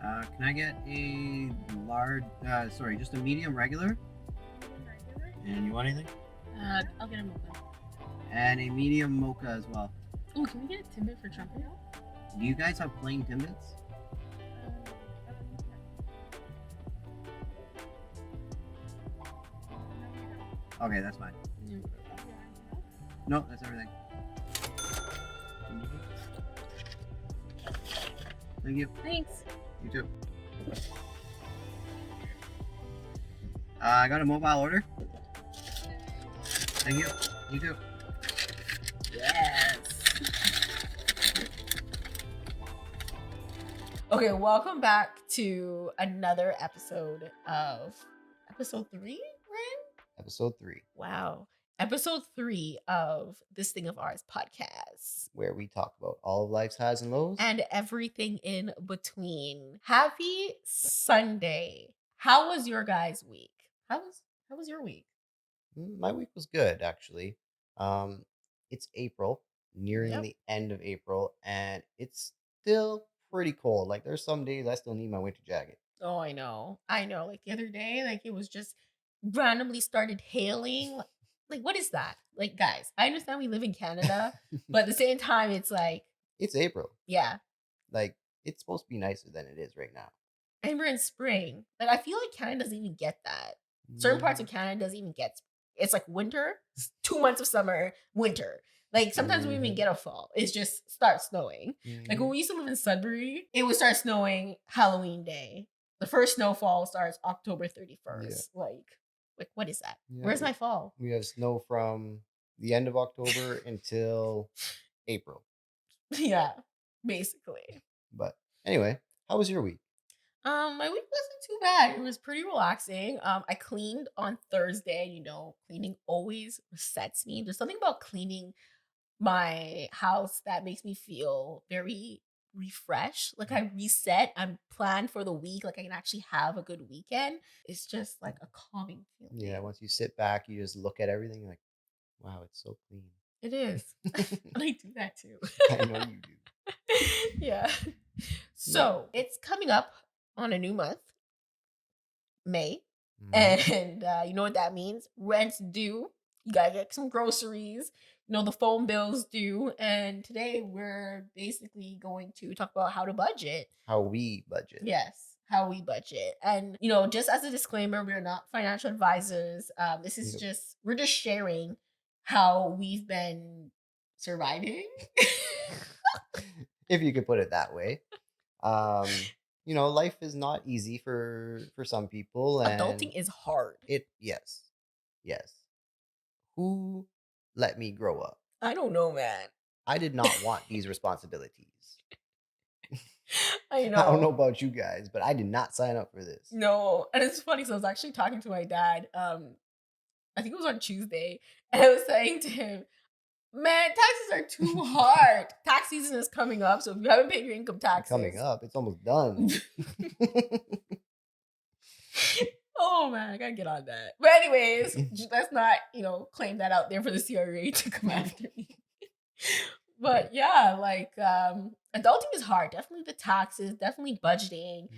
Can I get a large, just a medium regular? And you want anything? I'll get a mocha. And a medium mocha as well. Oh, can we get a Timbit for trumpet? Do you guys have plain Timbits? Okay, that's fine. No, that's everything. Thank you. Thanks. You too. I got a mobile order. Thank you. You too. Yes. Okay, welcome back to another episode of episode 3, Ryan? Episode 3. Wow. Episode 3 of This Thing of Ours podcast. Where we talk about all of life's highs and lows. And everything in between. Happy Sunday. How was your guys' week? How was your week? My week was good, actually. It's April, nearing the end of April, and it's still pretty cold. Like, there's some days I still need my winter jacket. Oh, I know. Like the other day, like it was just randomly started hailing. Like, what is that? Like, guys, I understand we live in Canada, but at the same time, it's like... It's April. Yeah. Like, it's supposed to be nicer than it is right now. And we're in spring. Like, I feel like Canada doesn't even get that. Certain parts of Canada doesn't even get... It's like winter, 2 months of summer, winter. Like, sometimes we even get a fall. It's just starts snowing. Like, when we used to live in Sudbury, it would start snowing Halloween Day. The first snowfall starts October 31st. Yeah. Like, what is that? Yeah, where's my fall? We have snow from the end of October until April. Yeah, basically. But anyway, how was your week? My week wasn't too bad. It was pretty relaxing. I cleaned on Thursday. You know, cleaning always resets me. There's something about cleaning my house that makes me feel very refreshed. Like, I reset. I'm planned for the week. Like, I can actually have a good weekend. It's just like a calming feeling. Yeah, once you sit back, you just look at everything, you're like, wow, it's so clean. It is. And I do that too. I know you do. Yeah. So it's coming up on a new month, May. And you know what that means? Rent's due. You gotta get some groceries. You know, the phone bill's due. And today we're basically going to talk about how to budget. How we budget. Yes, how we budget. And, you know, just as a disclaimer, we're not financial advisors. This is we're just sharing how we've been surviving. If you could put it that way. You know, life is not easy for some people. And adulting is hard. Yes. Who let me grow up? I don't know, man. I did not want these responsibilities. I know. I don't know about you guys, but I did not sign up for this. No. And it's funny, so I was actually talking to my dad. I think it was on Tuesday, and I was saying to him, man, taxes are too hard. Tax season is coming up, so if you haven't paid your income taxes... Coming up? It's almost done. Oh, man, I gotta get on that. But anyways, let's not, claim that out there for the CRA to come after me. But yeah, like, adulting is hard. Definitely the taxes, definitely budgeting,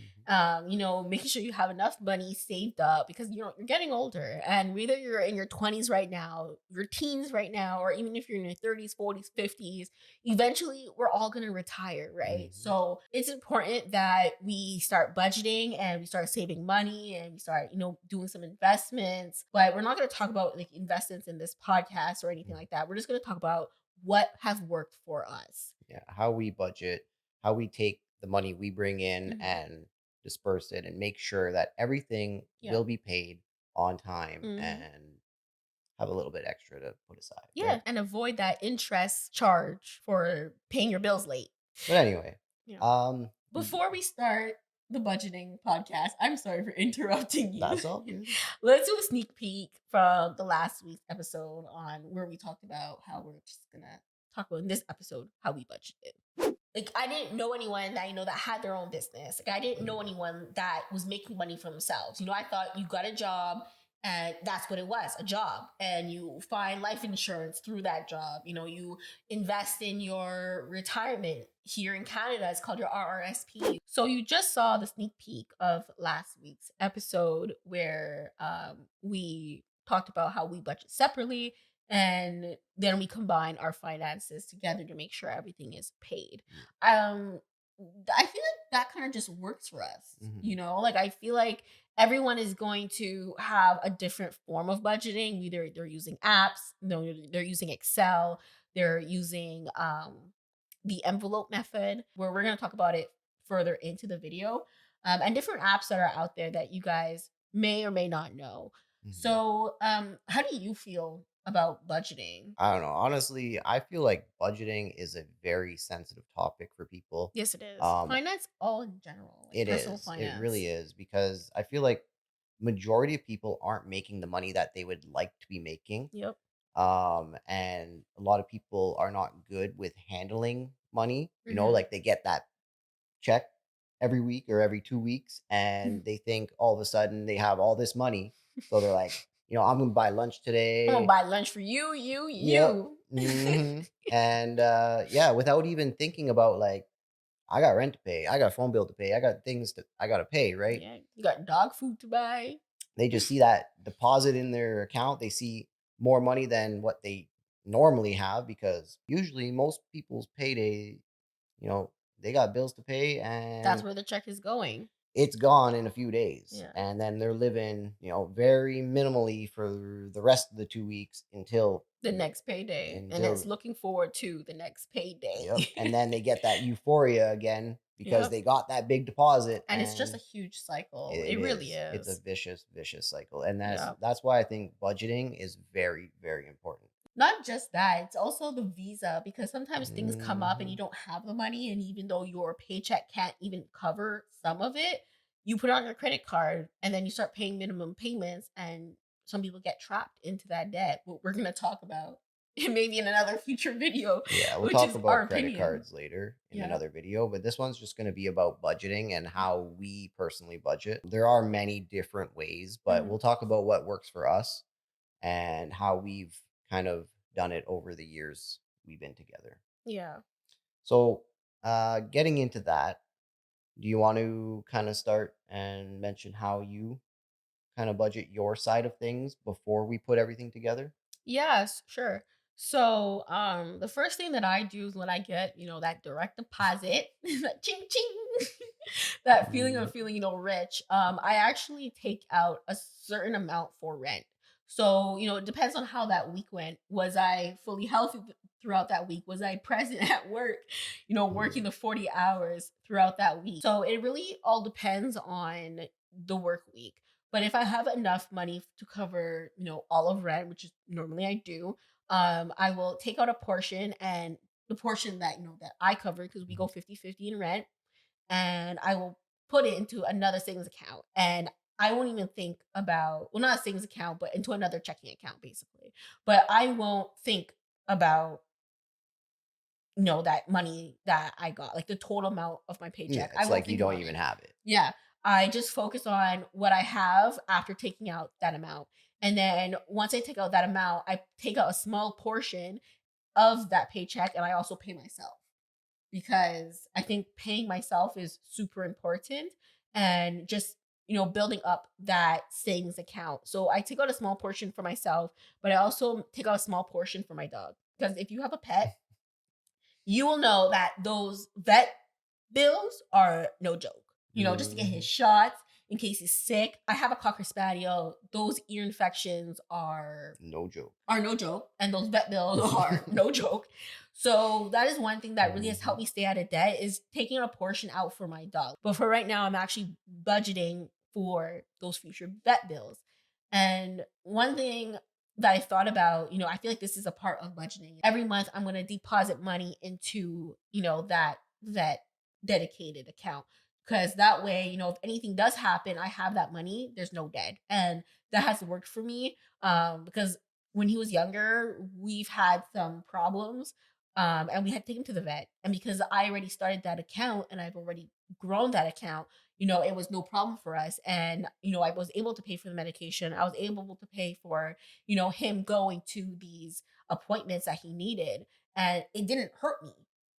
making sure you have enough money saved up because, you're getting older. And whether you're in your 20s right now, your teens right now, or even if you're in your 30s, 40s, 50s, eventually we're all going to retire, right? Mm-hmm. So it's important that we start budgeting and we start saving money and we start, doing some investments. But we're not going to talk about like investments in this podcast or anything like that. We're just going to talk about what have worked for us. Yeah, how we budget, how we take the money we bring in and disperse it and make sure that everything will be paid on time and have a little bit extra to put aside. Yeah, right? And avoid that interest charge for paying your bills late. But anyway, before we start the budgeting podcast, I'm sorry for interrupting you. That's all good. Let's do a sneak peek from the last week's episode on where we talked about how we're just gonna talk about in this episode how we budgeted. Like, I didn't know anyone that that had their own business. Like, I didn't know anyone that was making money for themselves. I thought you got a job and that's what it was, a job. And you find life insurance through that job. You invest in your retirement here in Canada, it's called your RRSP. So you just saw the sneak peek of last week's episode where we talked about how we budget separately and then we combine our finances together to make sure everything is paid. Yeah. Um, I feel like that kind of just works for us, Mhm. you know? Like I feel like everyone is going to have a different form of budgeting. Either they're using apps, no, they're using Excel, they're using the envelope method, where we're going to talk about it further into the video, and different apps that are out there that you guys may or may not know. Mhm. So, how do you feel about budgeting? I don't know. Honestly, I feel like budgeting is a very sensitive topic for people. Yes, it is. Um, Finance, all in general, like it personal is. It really finance. is because I feel like majority of people aren't making the money that they would like to be making. Yep. And a lot of people are not good with handling money. Hmm. Like they get that check every week or every 2 weeks, and they think all of a sudden they have all this money. So they're like, I'm gonna buy lunch I'm gonna today. buy lunch for you, you, Yep. you. And yeah, without even thinking about like, I got rent to pay, I got a phone bill to pay, I got things that I gotta pay, right? Yeah, you got dog food to buy. They just see that deposit in their account. They see more money than what they normally have because usually most people's payday, they got bills to pay That's and where the check is going. it's gone in a few days. Yeah. And then they're living, very minimally for the rest of the 2 weeks until The next payday, and it's until looking forward to the next payday. yep. And then they get that euphoria again because Yep. they got that big deposit And it's just a and huge cycle. it It really is. It's a is. vicious, vicious cycle. And that's Yeah. that's why I think budgeting is very, very important. Not just that, it's also the visa, because sometimes things come up and you Mhm. don't have the money, and even though your paycheck can't even cover some of it, you put it on your credit card and then you start paying minimum payments, and some people get trapped into that debt. What we're going to talk about maybe in another future video, Yeah, we'll which talk is our about credit opinion. cards later in Yeah. another video, but this one's just going to be about budgeting and how we personally budget. There are many different ways, but Mhm. we'll talk about what works for us and how we've kind of done it over the years we've been together. Yeah. So, getting into that, do you want to kind of start and mention how you kind of budget your side of things before we put everything together? Yes, sure. So, the first thing that I do is when I get, that direct deposit, that ching ching, that feeling of Mhm. feeling, rich, I actually take out a certain amount for rent. So, it depends on how that week went. Was I fully healthy throughout that week? Was I present at work, working Mhm. the 40 hours throughout that week? So it really all depends on the work week. But if I have enough money to cover, all of rent, which is normally I do, I will take out a portion, and the portion that, that I cover, because we Mhm. go 50-50 in rent, and I will put it into another savings account. And I won't even think about, well, not a savings account, but into another checking account, basically. But I won't think about, that money that I got, like the total amount of my Yeah, paycheck. I it's won't like you think don't about even it. have it. Yeah. I just focus on what I have after taking out that amount. And then once I take out that amount, I take out a small portion of that paycheck, and I also pay myself, because I think paying myself is super important, and just, building up that savings account. So I take out a small portion for myself, but I also take out a small portion for my dog. Because if you have a pet, you will know that those vet bills are no joke. Just to get his Mhm. shots in case he's sick. I have a cocker spaniel. Those ear infections No joke. are no joke, and those vet bills are no joke. So that is one thing that really has helped Mhm. me stay out of debt, is taking a portion out for my dog. But for right now, I'm actually budgeting for those future vet bills. And one thing that I thought about, I feel like this is a part of budgeting. Every month I'm going to deposit money into, that vet dedicated account. Because that way, if anything does happen, I have that money. There's no debt. And that has worked for me, because when he was younger, we've had some problems, and we had to take him to the vet. And because I already started that account and I've already grown that account, it was no problem for us. And, I was able to pay for the medication. I was able to pay for, him going to these appointments that he needed. And it didn't hurt me.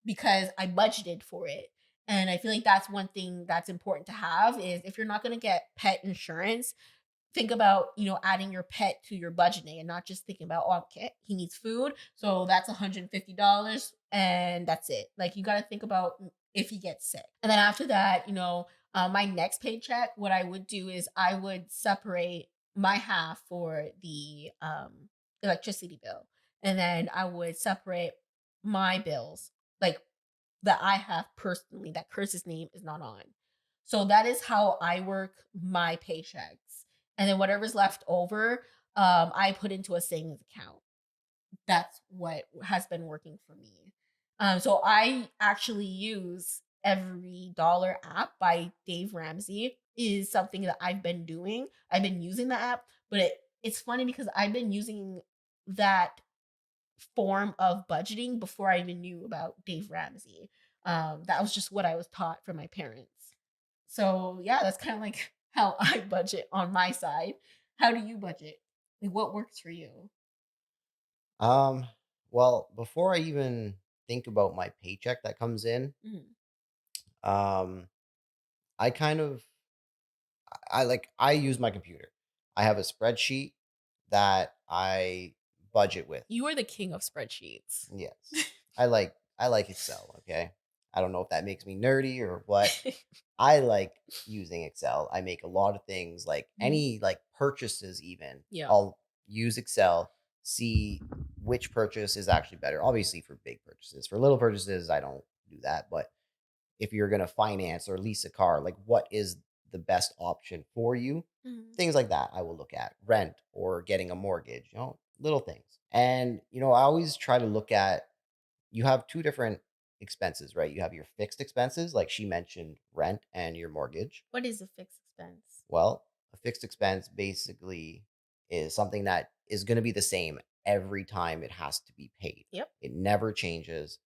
because I budgeted for it. And I feel like that's one thing that's important to have is if you're not going to get pet insurance, think about, adding your pet to your budgeting and not just thinking about, oh, okay, he needs food. So that's $150 and that's it. Like you got to think about if he gets sick. And then after that, my next paycheck, what I would do is I would separate my half for the electricity bill. And then I would separate my bills, like that I have personally, that Kurt's name is not on. So that is how I work my paychecks. And then whatever's left over, I put into a savings account. That's what has been working for me. So I actually use Every Dollar app by Dave Ramsey is something that I've been doing. I've been using the app, but it's funny because I've been using that form of budgeting before I even knew about Dave Ramsey. That was just what I was taught from my parents. So yeah, that's kind of like how I budget on my side. How do you budget? Like what works for you? Um, well, before I even think about my paycheck that comes in, Mhm. um, I kind of I use my computer. I have a spreadsheet that I budget with. You are the king of spreadsheets. Yes. I like Excel, okay? I don't know if that makes me nerdy or what. I like using Excel. I make a lot of things like Mhm. any like purchases even. Yeah. I'll use Excel, see which purchase is actually better. Obviously for big purchases. For little purchases, I don't do that, but if you're going to finance or lease a car, like what is the best option for you? Mhm. Things like that I will look at. Rent or getting a mortgage, little things. And I always try to look at you have two different expenses, right? You have your fixed expenses, like she mentioned, rent and your mortgage. What is a fixed expense? Well, a fixed expense basically is something that is going to be the same every time it has to be paid. Yep. It never changes.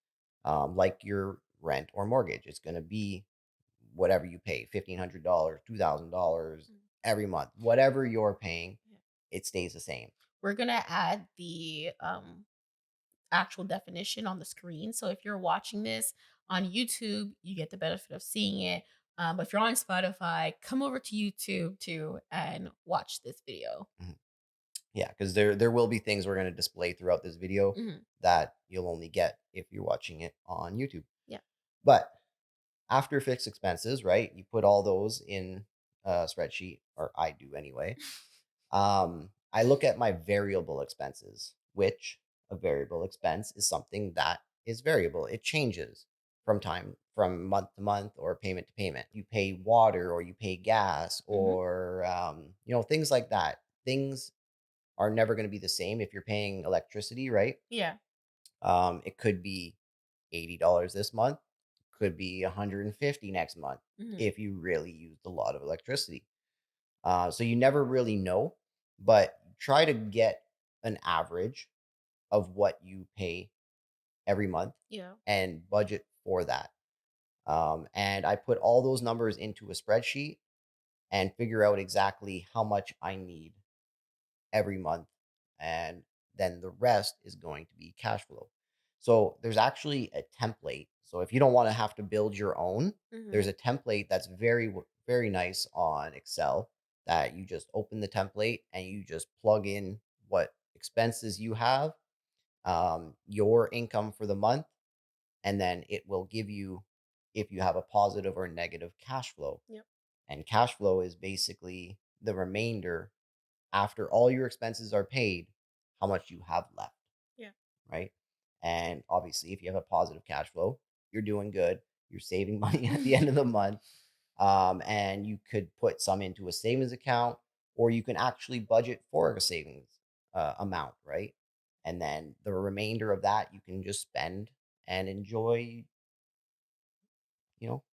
Like your rent or mortgage, it's going to be whatever you pay, $1,500, $2,000 Mm. every month. Whatever you're paying, Yeah. it stays the same. We're gonna add the actual definition on the screen. So if you're watching this on YouTube, you get the benefit of seeing it. But if you're on Spotify, come over to YouTube too and watch this video. Mhm. Yeah, because there will be things we're going to display throughout this video Mhm. that you'll only get if you're watching it on YouTube. Yeah. But after fixed expenses, right? You put all those in a spreadsheet, or I do anyway. I look at my variable expenses, which a variable expense is something that is variable. It changes from month to month or payment to payment. You pay water or you pay gas Hmm. or things like that. Things are never going to be the same if you're paying electricity, right? Yeah. It could be $80 this month, could be 150 next month Hmm. if you really used a lot of electricity. So you never really know, but try to get an average of what you pay every month Yeah. and budget for that. And I put all those numbers into a spreadsheet and figure out exactly how much I need every month. And then the rest is going to be cash flow. So there's actually a template. So if you don't want to have to build your own, Hmm. there's a template that's very nice on Excel that you just open the template and you just plug in what expenses you have, your income for the month, and then it will give you if you have a positive or negative cash flow. Yep. And cash flow is basically the remainder after all your expenses are paid, how much you have left, Yeah. right? And obviously, if you have a positive cash flow, you're doing good. You're saving money at the end of the month. And you could put some into a savings account, or you can actually budget for a savings amount, right? And then the remainder of that you can just spend and enjoy,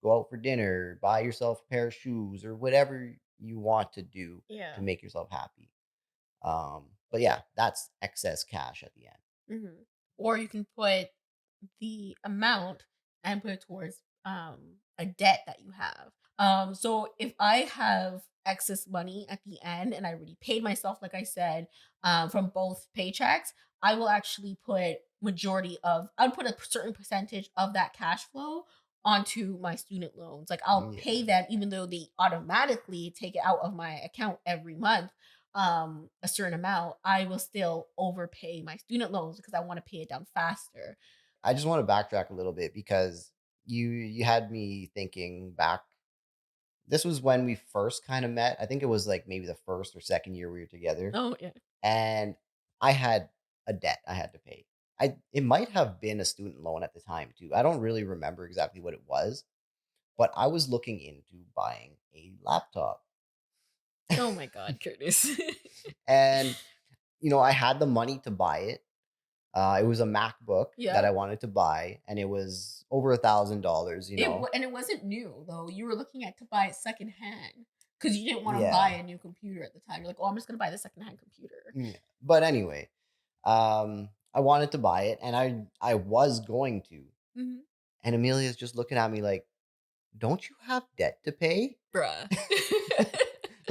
go out for dinner, buy yourself a pair of shoes, or whatever you want to do to Yeah. make yourself happy. But yeah, that's excess cash at the end. Hmm. Or you can put the amount and put it towards a debt that you have. So if I have excess money at the end and I already paid myself, like I said, from both paychecks, I will actually put I'd put a certain percentage of that cash flow onto my student loans. Like I'll Yeah. pay them even though they automatically take it out of my account every month, a certain amount, I will still overpay my student loans because I want to pay it down faster. I just want to backtrack a little bit because you had me thinking back. This was when we first kind of met. I think it was like maybe the first or second year we were together, Oh yeah. and I had a debt I had to pay. It might have been a student loan at the time too. I don't really remember exactly what it was, but I was looking into buying a laptop. Oh my god, Curtis. And I had the money to buy it. It was a MacBook that Yeah. I wanted to buy, and it was over $1,000. And it wasn't new though. You were looking at to buy it secondhand because you didn't want to buy Yeah. a new computer at the time. You're like, oh, I'm just gonna buy the secondhand computer. Yeah. But anyway, I wanted to buy it, and I was going to, Mhm. and Amelia's just looking at me like, "Don't you have debt to pay? Bruh.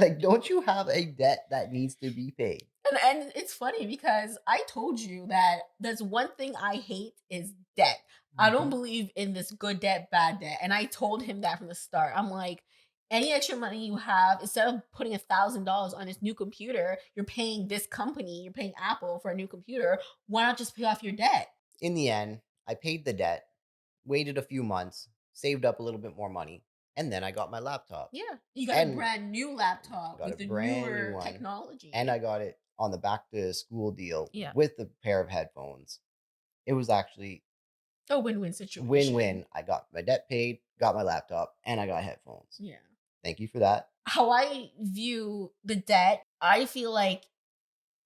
Like, don't you have a debt that needs to be paid?" And it's funny because I told you that there's one thing I hate is debt. I don't Mhm. believe in this good debt, bad debt. And I told him that from the start. I'm like, any extra money you have, instead of putting $1,000 on this new computer, you're paying this company, you're paying Apple for a new computer. Why not just pay off your debt? In the end, I paid the debt, waited a few months, saved up a little bit more money, and then I got my laptop. Yeah. You got a And brand new laptop got a with the brand new newer one, and technology. I got it on the back to school deal Yeah. with a pair of headphones. It was actually A win-win situation. win-win. I got my debt paid, got my laptop, and I got headphones. Yeah. Thank you for that. How I view the debt, I feel like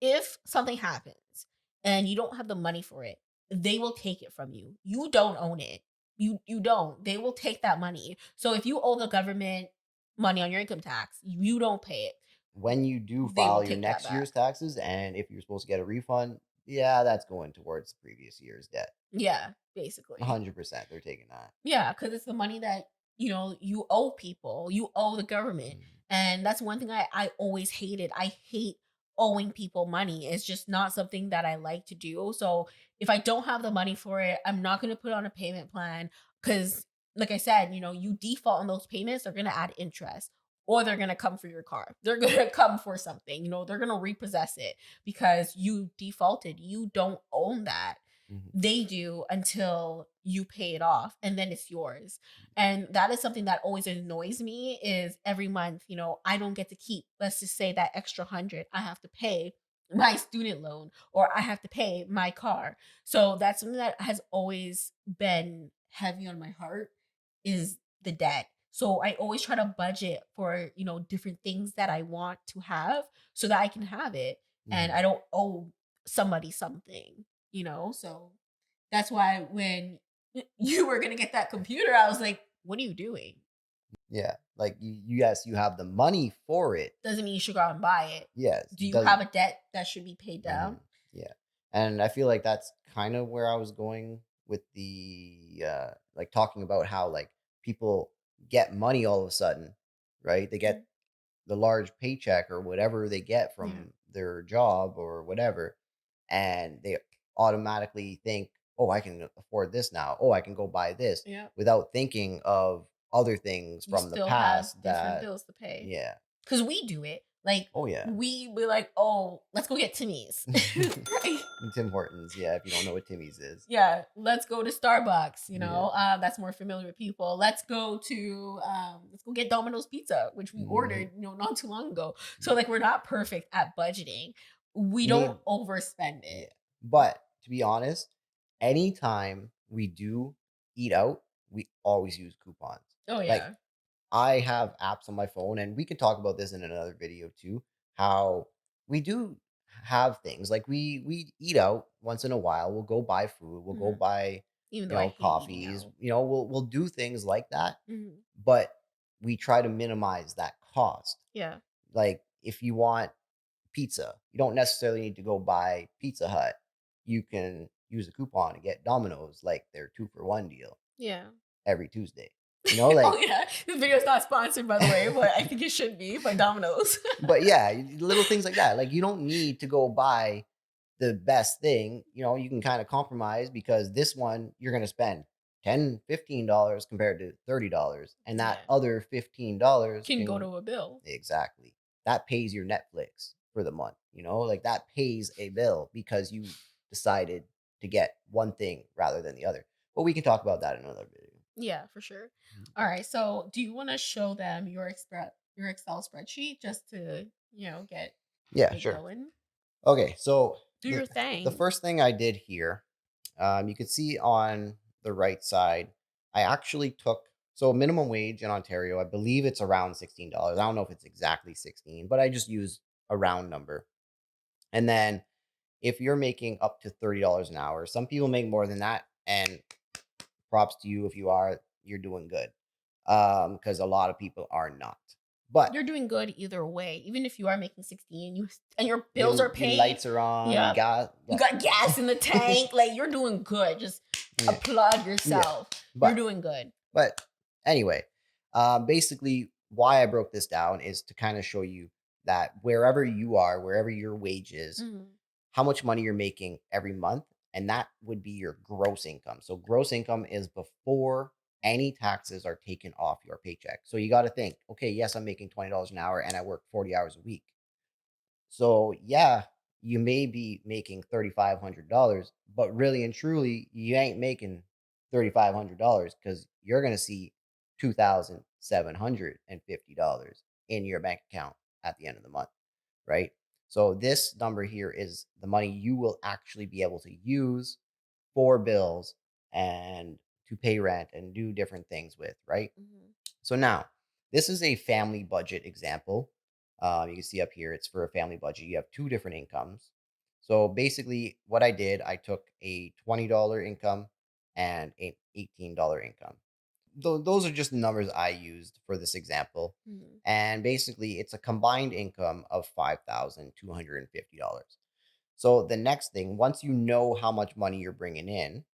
if something happens and you don't have the money for it, they will take it from you. You don't own it. You don't. They will take that money. So if you owe the government money on your income tax, you don't pay it. When you do They will file your take that next back. year's taxes, and if you're supposed to get a refund, yeah, that's going towards the previous year's debt. Yeah, basically. 100%, they're taking that. Yeah, because it's the money that, you owe people, you owe the government. Mhm. And that's one thing I always hated. I hate owing people money. It's just not something that I like to do. So if I don't have the money for it, I'm not going to put on a payment plan because, like I said, you default on those payments, they're going to add interest or they're going to come for your car. They're going to come for something, they're going to repossess it because you defaulted. You don't own that. Mhm. They do until you pay it off and then it's yours. And that is something that always annoys me is every month, I don't get to keep, let's just say that extra 100 I have to pay my student loan or I have to pay my car. So that's something that has always been heavy on my heart is the debt. So I always try to budget for, different things that I want to have so that I can have it and I Mhm. don't owe somebody something, So that's why when you were gonna get that computer, I was like, "What are you doing? Yeah, like, yes, you have the money for it. Doesn't mean you should go out and buy it. Yes, Do you have doesn't. a debt that should be paid Mhm. down?" Yeah, and I feel like that's kind of where I was going with like, talking about how, like, people get money all of a sudden, right? They Mhm. get the large paycheck or whatever they get Yeah. from their job or whatever, and they automatically think, "Oh, I can afford this now. Oh, I can go buy this," Yeah. without thinking of other things You from the still have past different that. bills to pay. Yeah. 'Cause we do it. Like, Oh, yeah. we like, "Oh, let's go get Timmy's." Right? Tim Hortons, yeah, if you don't know what Timmy's is. Yeah, let's go to Starbucks, Yeah. that's more familiar with people. Let's go get Domino's pizza, which we Mhm. ordered, not too long ago. So Yeah. like we're not perfect at budgeting. We don't Need overspend Yeah. it. But to be honest, anytime we do eat out, we always use coupons. Oh Like, yeah. I have apps on my phone, and we can talk about this in another video too, how we do have things like we eat out once in a while. We'll go buy food, we'll go Mhm. buy, Even though I hate eating coffees, out. we'll do things like that, Mhm. but we try to minimize that cost. Yeah. Like, if you want pizza, you don't necessarily need to go buy Pizza Hut. You can use a coupon to get Domino's, like their 2 for 1 deal Yeah. every Tuesday. Oh Like. yeah. This video is not sponsored by the way, but I think it should be by Domino's. But yeah, little things like that. Like, you don't need to go buy the best thing, you can kind of compromise because this one you're going to spend 10, $15 compared to $30. And that Yeah. other $15 Can go can to a bill. exactly that pays your Netflix for the month, like that pays a bill because you decided to get one thing rather than the other. But we can talk about that in another video. Yeah, for sure. Mhm. All right. So, do you want to show them your Excel spreadsheet just to, get Yeah, it sure. going? Okay, so Do the your the thing. first thing I did here, you can see on the right side, I actually took so minimum wage in Ontario, I believe it's around $16. I don't know if it's exactly 16, but I just use a round number. And then if you're making up to $30 an hour, some people make more than that, and props to you if you are, you're doing good. Because a lot of people are not. But You're doing good either way. Even if you are making 16, and your bills your are your paid. lights are on, you Yep. got You got gas in the tank. Like, you're doing good. Just yeah, applaud yeah. yourself. You're But doing good. But anyway, basically, why I broke this down is to kind of show you that wherever you are, wherever your wage is, Mhm. how much money you're making every month. And that would be your gross income. So, gross income is before any taxes are taken off your paycheck. So, you got to think, okay, yes, I'm making $20 an hour and I work 40 hours a week. So, yeah, you may be making $3,500, but really and truly, you ain't making $3,500 because you're going to see $2,750 in your bank account at the end of the month, right? So, this number here is the money you will actually be able to use for bills and to pay rent and do different things with, right? Mhm. So now, this is a family budget example. You can see up here, it's for a family budget. You have two different incomes. So basically, what I did, I took a $20 income and an $18 income. Those are just the numbers I used for this example. Mhm. And basically, it's a combined income of $5,250. So the next thing, once you know how much money you're bringing in,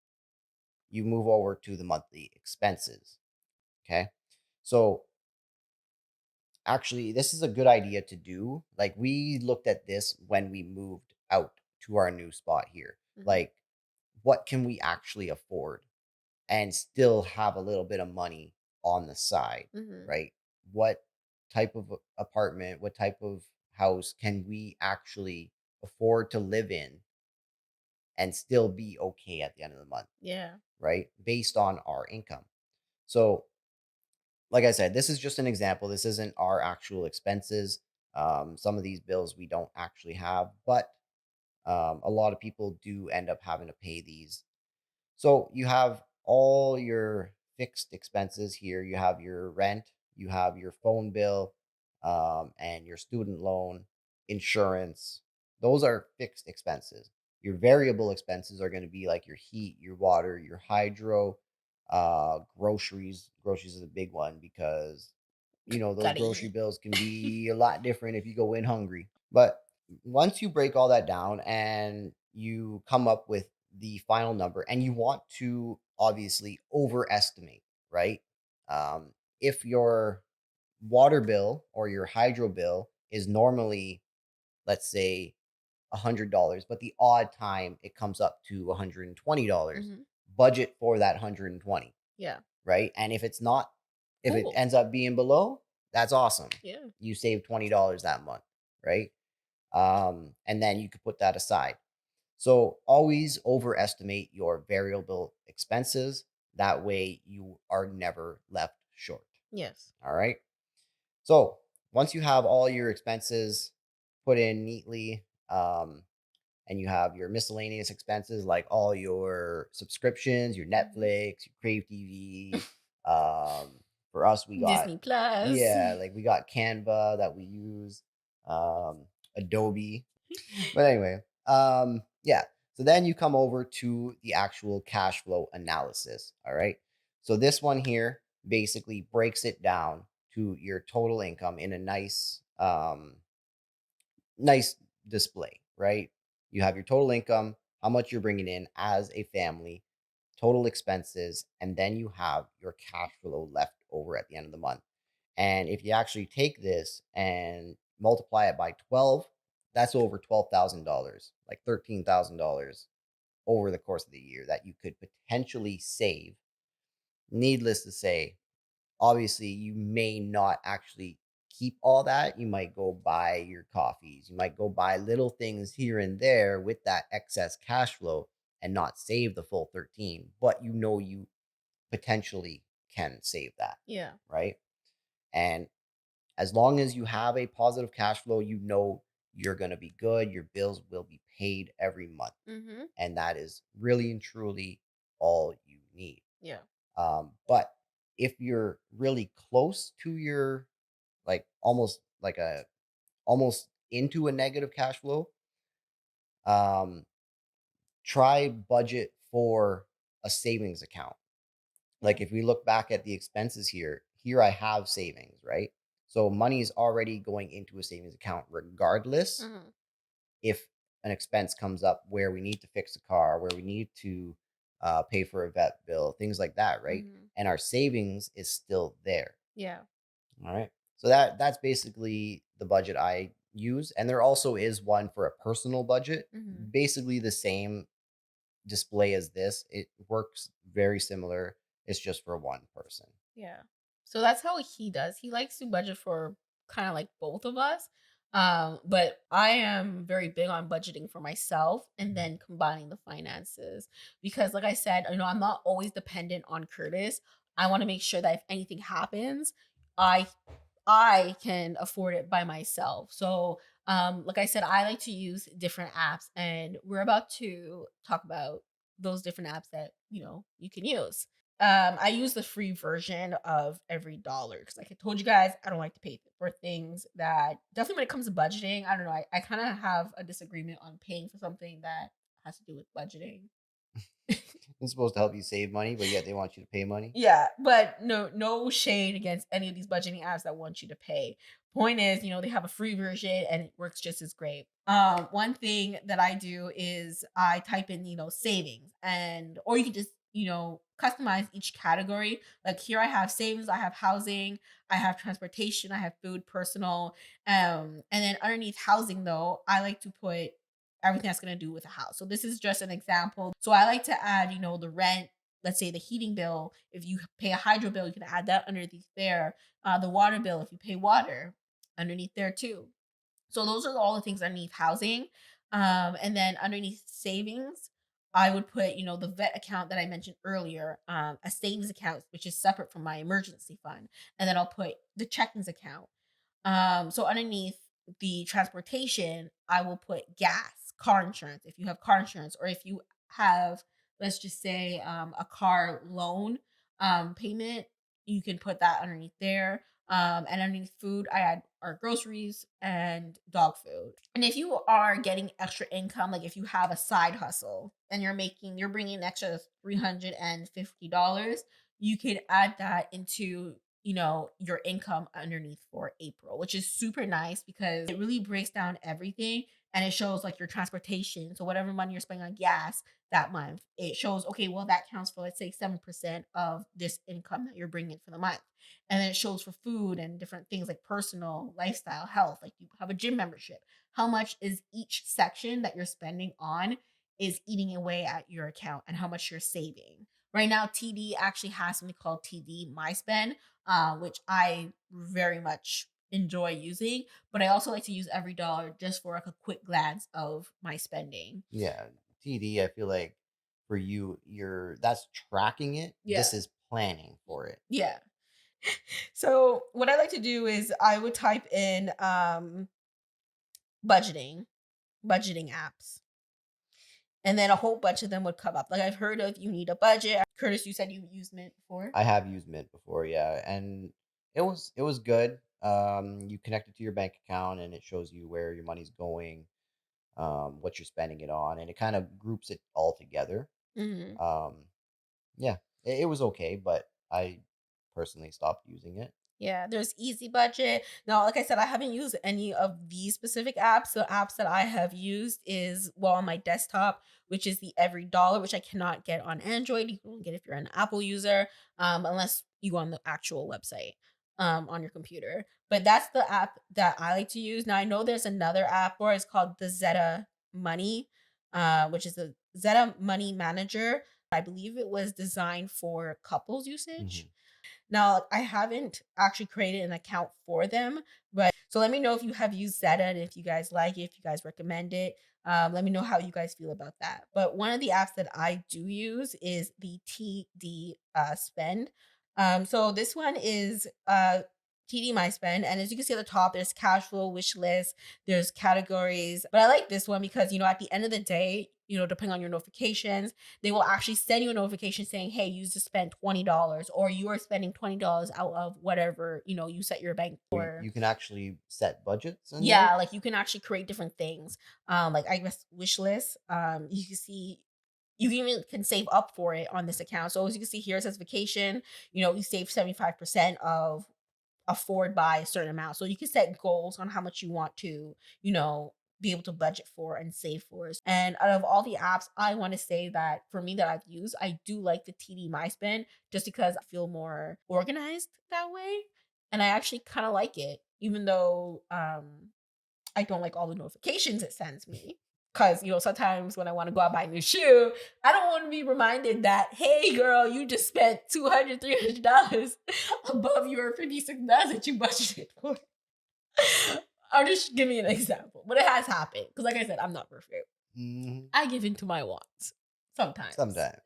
you move over to the monthly expenses. Okay. So actually, this is a good idea to do. Like, we looked at this when we moved out to our new spot here. Mhm. Like, what can we actually afford and still have a little bit of money on the side, Mhm. right? What type of apartment, what type of house can we actually afford to live in and still be okay at the end of the month, Yeah. right? Based on our income. So, like I said, this is just an example. This isn't our actual expenses. Some of these bills we don't actually have, but a lot of people do end up having to pay these. So you have all your fixed expenses here. You have your rent, you have your phone bill, and your student loan, insurance. Those are fixed expenses. Your variable expenses are going to be like your heat, your water, your hydro, groceries. Groceries is a big one because those Gotta grocery eat. bills can be a lot different if you go in hungry. But once you break all that down and you come up with the final number, and you want to obviously overestimate, right? If your water bill or your hydro bill is normally, let's say, $100, but the odd time it comes up to $120, Mhm. budget for that 120, Yeah. right? And if it Cool. ends up being below, that's awesome. Yeah. You save $20 that month, right? And then you could put that aside. So always overestimate your variable expenses. That way you are never left short. Yes. All right. So once you have all your expenses put in neatly, and you have your miscellaneous expenses like all your subscriptions, your Mhm. Netflix, your Crave TV. For us, we got, Disney Plus. yeah, like we got Canva that we use, Adobe. But anyway, yeah. So then you come over to the actual cash flow analysis. All right. So this one here basically breaks it down to your total income in a nice display, right? You have your total income, how much you're bringing in as a family, total expenses, and then you have your cash flow left over at the end of the month. And if you actually take this and multiply it by 12, That's over $12,000, like $13,000 over the course of the year that you could potentially save. Needless to say, obviously, you may not actually keep all that. You might go buy your coffees. You might go buy little things here and there with that excess cash flow and not save the full 13, but you potentially can save that, Yeah. right? And as long as you have a positive cash flow, you're going to be good. Your bills will be paid every month. Mhm. And that is really and truly all you need. Yeah. But if you're really close to your like almost into a negative cash flow, um, try budget for a savings account. Yeah. Like if we look back at the expenses here I have savings, right? So money is already going into a savings account regardless Mhm. if an expense comes up where we need to fix a car, where we need to pay for a vet bill, things like that, right? Mhm. And our savings is still there. Yeah. All right. So that's basically the budget I use. And there also is one for a personal budget, Mhm. basically the same display as this. It works very similar. It's just for one person. Yeah. So that's how he does. He likes to budget for kind of like both of us. But I am very big on budgeting for myself and then combining the finances because, like I said, I'm not always dependent on Curtis. I want to make sure that if anything happens, I I can afford it by myself. So, like I said, I like to use different apps, and we're about to talk about those different apps that you can use. I use the free version of every dollar because, like I told you guys, I don't like to pay for things that definitely when it comes to budgeting, I don't know. I kind of have a disagreement on paying for something that has to do with budgeting. It's supposed to help you save money, but yet they want you to pay money. Yeah, but no shade against any of these budgeting apps that want you to pay. Point is, they have a free version and it works just as great. One thing that I do is I type in, savings and or you can just, customize each category. Like here I have savings, I have housing, I have transportation, I have food, personal. And then underneath housing though, I like to put everything that's going to do with a house. So this is just an example. So I like to add, the rent, let's say the heating bill, if you pay a hydro bill, you can add that underneath there. The water bill, if you pay water, underneath there too. So those are all the things underneath housing. And then underneath savings, I would put, the vet account that I mentioned earlier, a savings account, which is separate from my emergency fund. And then I'll put the checkings account. So underneath the transportation, I will put gas, car insurance, if you have car insurance, or if you have, let's just say, a car loan payment, you can put that underneath there. And underneath food, I add our groceries and dog food. And if you are getting extra income, like if you have a side hustle and you're bringing an extra $350, you could add that into your income underneath for April, which is super nice because it really breaks down everything and it shows like your transportation. So whatever money you're spending on gas that month, it shows, okay, well, that counts for, let's say, 7% of this income that you're bringing for the month. And then it shows for food and different things like personal, lifestyle, health, like you have a gym membership. How much is each section that you're spending on is eating away at your account and how much you're saving. Right now, TD actually has something called TD My Spend, which I very much enjoy using. But I also like to use every dollar just for like a quick glance of my spending. Yeah, TD, I feel like for you, that's tracking it. Yeah. This is planning for it. Yeah. So what I like to do is I would type in budgeting, budgeting apps. And then a whole bunch of them would come up. Like I've heard of You Need a Budget. Curtis, you said you used Mint before. I have used Mint before, yeah, and it was good. You connect it to your bank account, and it shows you where your money's going, what you're spending it on, and it kind of groups it all together. Mhm. Um, yeah, it was okay, but I personally stopped using it. Yeah, there's Easy Budget. Now, like I said, I haven't used any of these specific apps. The apps that I have used is well on my desktop, which is the Every Dollar, which I cannot get on Android. You can only get if you're an Apple user, unless you go on the actual website. on your computer. But that's the app that I like to use. Now I know there's another app or it's called the Zeta Money, which is the Zeta Money Manager. I believe it was designed for couples usage. Mhm. Now, I haven't actually created an account for them, but so let me know if you have used Zeta and if you guys like it, if you guys recommend it. Let me know how you guys feel about that. But one of the apps that I do use is the TD Spend. So this one is TD My Spend, and as you can see at the top, there's cash flow, wish list, there's categories. But I like this one because at the end of the day, depending on your notifications, they will actually send you a notification saying, hey, you just spent $20 or you are spending $20 out of whatever, you set your bank for. You can actually set budgets in there. Yeah, like you can actually create different things. Like I guess wish list. You can see you even can save up for it on this account. So as you can see here, it says vacation, you save 75% of afford by a certain amount. So you can set goals on how much you want to, be able to budget for and save for. And out of all the apps, I want to say that for me that I've used, I do like the TD My Spend just because I feel more organized that way. And I actually kind of like it, even though I don't like all the notifications it sends me. Cause sometimes when I want to go out buy a new shoe, I don't want to be reminded that, hey girl, you just spent $200, $300 above your $56 that you budgeted for. I'm just giving an example. But it has happened. Because like I said, I'm not perfect. Mhm. I give in to my wants. Sometimes. Sometimes.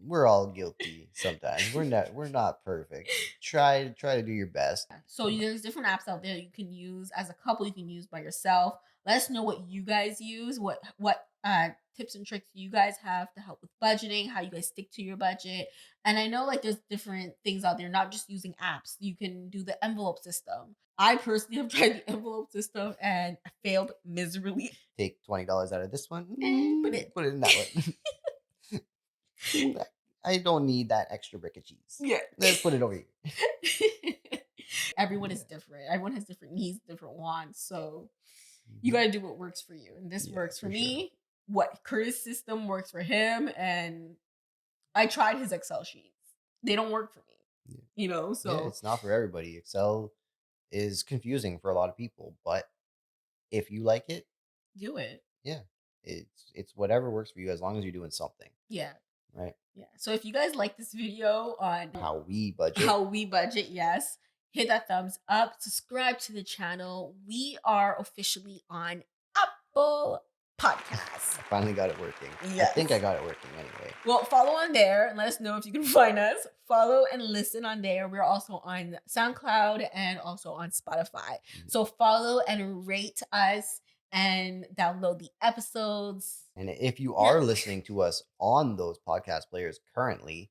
We're all guilty sometimes. We're not perfect. Try to do your best. So there's different apps out there you can use as a couple, you can use by yourself. Let us know what you guys use, what tips and tricks you guys have to help with budgeting, how you guys stick to your budget. And I know like there's different things out there, not just using apps. You can do the envelope system. I personally have tried the envelope system and I failed miserably. Take $20 out of this one, Put put it in that one. I don't need that extra brick of cheese. Yeah. Let's put it over here. Everyone is Yeah. different. Everyone has different needs, different wants. So you got to do what works for you. And this works for me. Sure. What Curtis' system works for him. And I tried his Excel sheets. They don't work for me. Yeah. So yeah, it's not for everybody. Excel is confusing for a lot of people, but if you like it, do it. Yeah. It's whatever works for you as long as you're doing something. Yeah. Right. Yeah. So if you guys like this video on how we budget, yes, hit that thumbs up, subscribe to the channel. We are officially on Apple Podcasts. I finally got it working. Yes. I think I got it working anyway. Well, follow on there and let us know if you can find us. Follow and listen on there. We're also on SoundCloud and also on Spotify. So follow and rate us and download the episodes. And if you are listening to us on those podcast players currently,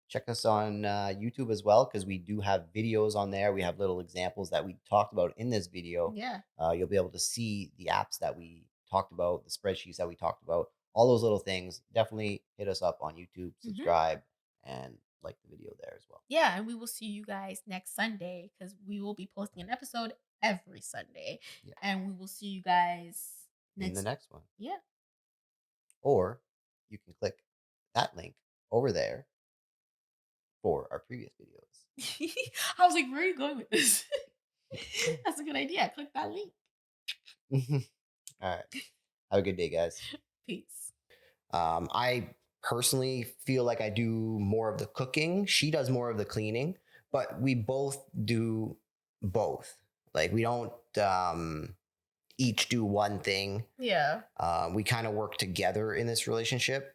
check us on YouTube as well, because we do have videos on there. We have little examples that we talked about in this video. Yeah. You'll be able to see the apps that we talked about, the spreadsheets that we talked about, all those little things. Definitely hit us up on YouTube, subscribe, and like the video there as well. Yeah, and we will see you guys next Sunday because we will be posting an episode every Sunday. Yeah. And we will see you guys in the next one. Yeah. Or you can click that link over there for our previous videos. I was like, where are you going with this? That's a good idea. Click that link. All right. Have a good day, guys. Peace. I personally feel like I do more of the cooking. She does more of the cleaning, but we both do both. Like we don't each do one thing. Yeah. We kind of work together in this relationship.